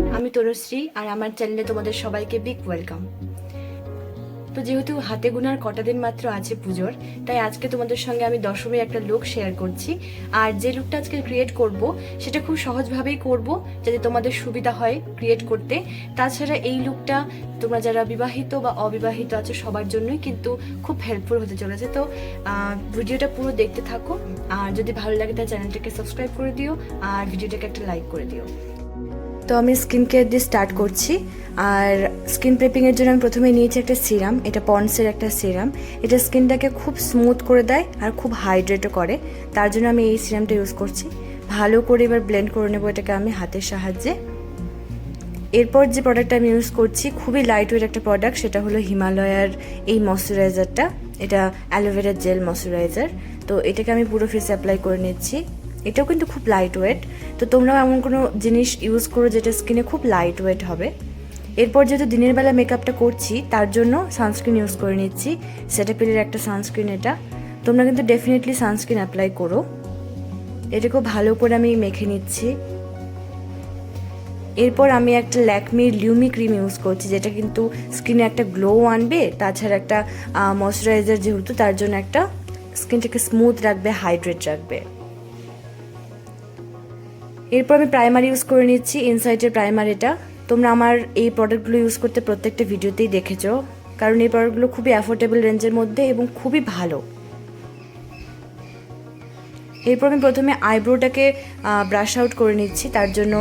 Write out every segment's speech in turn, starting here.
Everyone, আমি তনুশ্রী আর আমার চ্যানেলে তোমাদের সবাইকে বিগ ওয়েলকাম। তো যেহেতু হাতে গোনার কটা দিন মাত্র আছে পুজোর, তাই আজকে তোমাদের সঙ্গে আমি দশমীর একটা লুক শেয়ার করছি। আর যে লুকটা আজকে ক্রিয়েট করব সেটা খুব সহজভাবেই করব, যাতে তোমাদের সুবিধা হয় ক্রিয়েট করতে। তাছাড়া এই লুকটা তোমরা যারা বিবাহিত বা অবিবাহিত আছো সবার জন্যই কিন্তু খুব হেল্পফুল হতে চলেছে। তো ভিডিওটা পুরো দেখতে থাকো, আর যদি ভালো লাগে তাহলে চ্যানেলটাকে সাবস্ক্রাইব করে দিও আর ভিডিওটাকে একটা লাইক করে দিও। তো আমি স্কিন কেয়ার দিয়ে স্টার্ট করছি। আর স্কিন প্রেপিংয়ের জন্য আমি প্রথমে নিয়েছি একটা সিরাম, এটা পন্ডসের একটা সিরাম। এটা স্কিনটাকে খুব স্মুথ করে দেয় আর খুব হাইড্রেটও করে, তার জন্য আমি এই সিরামটা ইউজ করছি। ভালো করে এবার ব্লেন্ড করে নেবো এটাকে আমি হাতের সাহায্যে। এরপর যে প্রোডাক্টটা আমি ইউজ করছি খুবই লাইট ওয়েট একটা প্রোডাক্ট, সেটা হলো হিমালয়ার এই ময়শ্চারাইজারটা। এটা অ্যালোভেরা জেল ময়শ্চারাইজার। তো এটাকে আমি পুরো ফেসে অ্যাপ্লাই করে নিচ্ছি। এটাও কিন্তু খুব লাইট ওয়েট, তো তোমরাও এমন কোনো জিনিস ইউজ করো যেটা স্কিনে খুব লাইট ওয়েট হবে। এরপর যেহেতু দিনের বেলা মেকআপটা করছি তার জন্য সানস্ক্রিন ইউজ করে নিচ্ছি। সেটাপিলের একটা সানস্ক্রিন এটা। তোমরা কিন্তু ডেফিনেটলি সানস্ক্রিন অ্যাপ্লাই করো। এটা খুব ভালো করে আমি মেখে নিচ্ছি। এরপর আমি একটা ল্যাকমির লিউমি ক্রিম ইউজ করছি, যেটা কিন্তু স্কিনে একটা গ্লো আনবে, তাছাড়া একটা ময়শ্চারাইজার যেহেতু তার জন্য একটা স্কিনটাকে স্মুথ রাখবে, হাইড্রেট রাখবে। এরপর আমি প্রাইমার ইউজ করে নিচ্ছি, ইনসাইটের প্রাইমার এটা। তোমরা আমার এই প্রোডাক্টগুলো ইউজ করতে প্রত্যেকটা ভিডিওতেই দেখেছো, কারণ এই প্রোডাক্টগুলো খুবই অ্যাফোর্ডেবল রেঞ্জের মধ্যে এবং খুবই ভালো। এরপর আমি প্রথমে আইব্রোটাকে ব্রাশ আউট করে নিচ্ছি, তার জন্য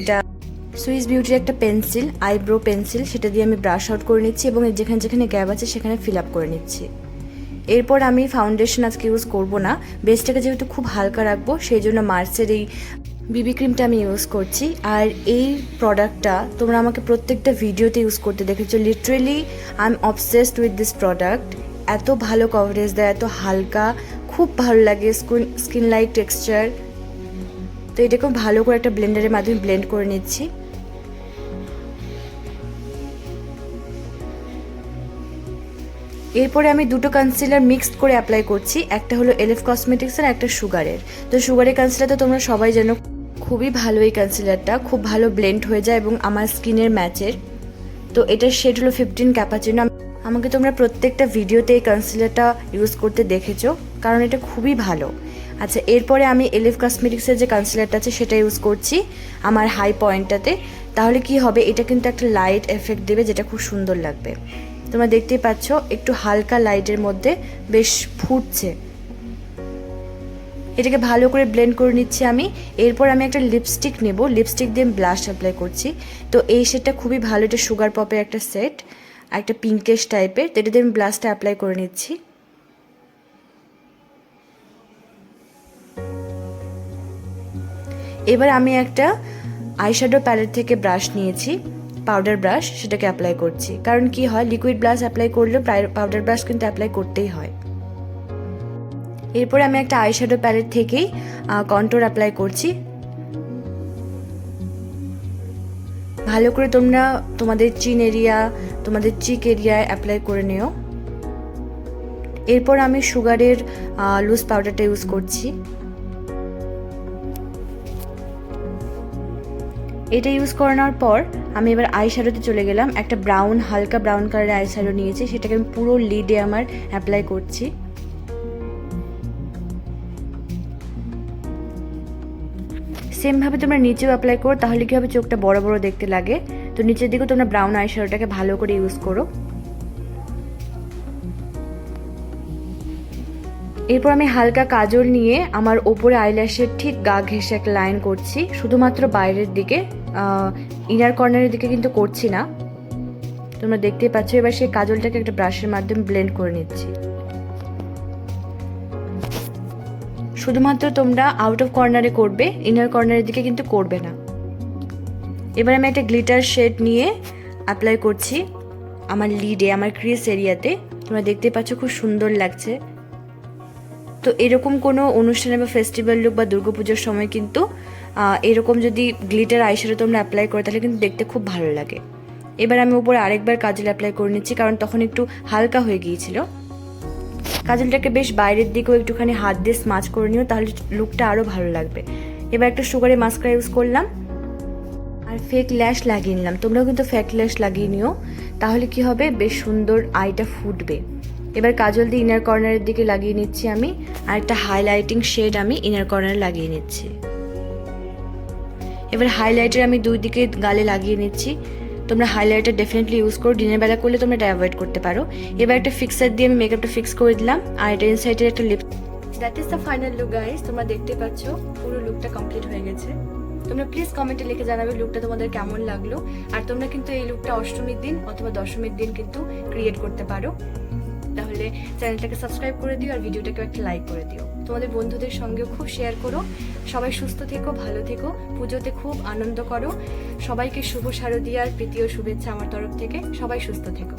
এটা সুইস বিউটির একটা পেন্সিল, আইব্রো পেন্সিল, সেটা দিয়ে আমি ব্রাশ আউট করে নিচ্ছি এবং যেখানে যেখানে গ্যাপ আছে সেখানে ফিল আপ করে নিচ্ছি। এরপর আমি ফাউন্ডেশন আজকে ইউজ করব না, বেসটাকে যেহেতু খুব হালকা রাখবো সেই জন্য মার্সের এই বিবি ক্রিমটা আমি ইউজ করছি। আর এই প্রোডাক্টটা তোমরা আমাকে প্রত্যেকটা ভিডিওতে ইউজ করতে দেখেছো। Literally I am obsessed with this product. এত ভালো কভারেজ দেয়, এত হালকা, খুব ভালো লাগে, স্কিন লাইক টেক্সচার। তো এটা খুব ভালো করে একটা ব্লেন্ডারের মাধ্যমে ব্লেন্ড করে নিচ্ছি। এরপরে আমি দুটো কনসিলার মিক্সড করে অ্যাপ্লাই করছি, একটা হলো এলএফ কসমেটিক্সের, একটা সুগারের। তো সুগারের কনসিলার তো তোমরা সবাই জানো, খুবই ভালো এই কনসিলারটা, খুব ভালো ব্লেন্ড হয়ে যায় এবং আমার স্কিনের ম্যাচের। তো এটার শেড হলো 15 ক্যাপাচিনো। আমাকে তোমরা প্রত্যেকটা ভিডিওতে এই কনসিলারটা ইউজ করতে দেখেছো, কারণ এটা খুবই ভালো। আচ্ছা, এরপরে আমি এলএফ কসমেটিক্সের যে কনসিলারটা আছে সেটা ইউজ করছি আমার হাই পয়েন্টটাতে। তাহলে কি হবে, এটা কিন্তু একটা লাইট এফেক্ট দেবে, যেটা খুব সুন্দর লাগবে। তোমরা দেখতেই পাচ্ছ একটু হালকা লাইটের মধ্যে বেশ ফুটছে। এটাকে ভালো করে ব্লেন্ড করে নিচ্ছি আমি। এরপর আমি একটা লিপস্টিক নেব, লিপস্টিক দিয়ে ব্লাশ অ্যাপ্লাই করছি। তো এই সেটটা খুবই ভালো, এটা সুগার পপের একটা সেট, একটা পিঙ্কেশ টাইপের। তো এটা দিয়ে আমি ব্লাশটা অ্যাপ্লাই করে নিচ্ছি। এবার আমি একটা আইশ্যাডো প্যালেট থেকে ব্রাশ নিয়েছি, পাউডার ব্রাশ, সেটাকে অ্যাপ্লাই করছি। কারণ কি হয়, লিকুইড ব্লাশ অ্যাপ্লাই করলেও পাউডার ব্রাশ কিন্তু অ্যাপ্লাই করতেই হয়। এরপরে আমি একটা আইশ্যাডো প্যালেট থেকেই কন্ট্যুর অ্যাপ্লাই করছি। ভালো করে তোমরা তোমাদের চিন এরিয়া, তোমাদের চিক এরিয়ায় অ্যাপ্লাই করে নিও। এরপর আমি সুগারের লুজ পাউডারটা ইউজ করছি। এটা ইউজ করানোর পর আমি এবার আইশ্যাডোতে চলে গেলাম। একটা ব্রাউন, হালকা ব্রাউন কালারের আইশ্যাডো নিয়েছি, সেটাকে আমি পুরো লিডে আমার অ্যাপ্লাই করছি। সেমভাবে তোমরা নিচেও অ্যাপ্লাই করো, তাহলে কি হবে, চোখটা বড় বড় দেখতে লাগে। তো নিচের দিকেও তোমরা ব্রাউন আইশ্যাডোটাকে ভালো করে ইউজ করো। এরপর আমি হালকা কাজল নিয়ে আমার ওপরে আইল্যাশের ঠিক গা ঘেঁষে একটা লাইন করছি, শুধুমাত্র বাইরের দিকে, ইনার কর্নারের দিকে কিন্তু করছি না। তোমরা দেখতেই পাচ্ছ। এবার সেই কাজলটাকে একটা ব্রাশের মাধ্যমে ব্লেন্ড করে নিচ্ছি। শুধুমাত্র তোমরা আউট অফ কর্নারে করবে, ইনার কর্নারের দিকে কিন্তু করবে না। এবার আমি একটা গ্লিটার শেড নিয়ে অ্যাপ্লাই করছি আমার লিডে, আমার ক্রিস এরিয়াতে। তোমরা দেখতে পাচ্ছ খুব সুন্দর লাগছে। তো এরকম কোনো অনুষ্ঠানে বা ফেস্টিভ্যাল লুক বা দুর্গাপুজোর সময় কিন্তু এরকম যদি গ্লিটার আইশ্যাডো তোমরা অ্যাপ্লাই করো তাহলে কিন্তু দেখতে খুব ভালো লাগে। এবার আমি উপরে আরেকবার কাজল অ্যাপ্লাই করে নিচ্ছি, কারণ তখন একটু হালকা হয়ে গিয়েছিল। কাজলটাকে বেশ বাইরের দিকেও একটুখানি হাত দিয়ে স্মাচ করে নিও, তাহলে লুকটা আরও ভালো লাগবে। এবার একটা সুগারের মাস্কারা ইউজ করলাম। আর ফেক ল্যাশ লাগিয়ে নিলাম। তোমরাও কিন্তু ফেক ল্যাশ লাগিয়ে নিও, তাহলে কি হবে, বেশ সুন্দর আইটা ফুটবে। এবার কাজল দিয়ে ইনার কর্নারের দিকে লাগিয়ে নিচ্ছি আমি, আর একটা হাইলাইটিং শেড আমি ইনার কর্নারে লাগিয়ে নিচ্ছি। এবার হাইলাইটার আমি দুই দিকে গালে লাগিয়ে নিচ্ছি। তোমরা হাইলাইটার ডেফিনেটলি ইউজ করো, দিনের বেলা করলে তোমরা এটা অ্যাভয়েড করতে পারো। এবার একটা ফিক্সার দিয়ে আমি মেকআপটা ফিক্স করে দিলাম, আর এটা ইনসাইডের একটা lip. That is the final look guys. তোমরা দেখতে পাচ্ছ পুরো লুকটা কমপ্লিট হয়ে গেছে। তোমরা প্লিজ কমেন্টে লিখে জানাবে লুকটা তোমাদের কেমন লাগলো। আর তোমরা কিন্তু এই লুকটা অষ্টমীর দিন অথবা দশমীর দিন কিন্তু ক্রিয়েট করতে পারো। তাহলে চ্যানেলটাকে সাবস্ক্রাইব করে দিও, আর ভিডিওটাকে একটা লাইক করে দিও। তোমাদের বন্ধুদের সঙ্গেও খুব শেয়ার করো। সবাই সুস্থ থেকো, ভালো থেকো, পুজোতে খুব আনন্দ করো। সবাইকে শুভ শারদীয়ার প্রীতি ও শুভেচ্ছা আমার তরফ থেকে। সবাই সুস্থ থেকো।